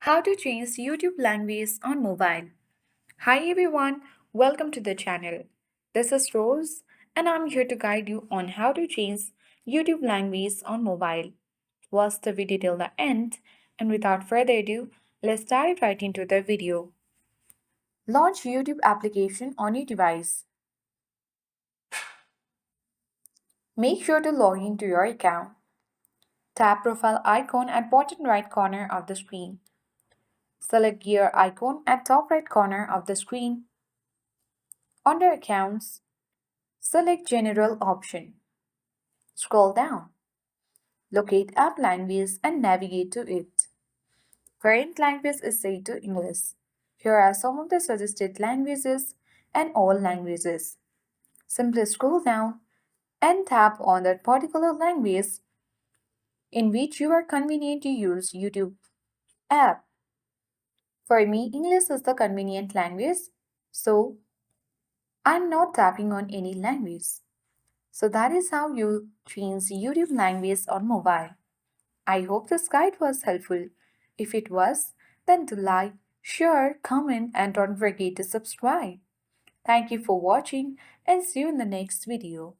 How to change YouTube language on mobile. Hi everyone, welcome to the channel. This is Rose and I'm here to guide you on how to change YouTube language on mobile. Watch the video till the end and without further ado, let's dive right into the video. Launch YouTube application on your device. Make sure to log into your account. Tap profile icon at bottom right corner of the screen. Select gear icon at top right corner of the screen. Under Accounts, select General option. Scroll down. Locate App Language and navigate to it. Current language is set to English. Here are some of the suggested languages and all languages. Simply scroll down and tap on that particular language in which you are convenient to use YouTube app. For me, English is the convenient language, so I'm not tapping on any language. So that is how you change YouTube language on mobile. I hope this guide was helpful. If it was, then do like, share, comment and don't forget to subscribe. Thank you for watching and see you in the next video.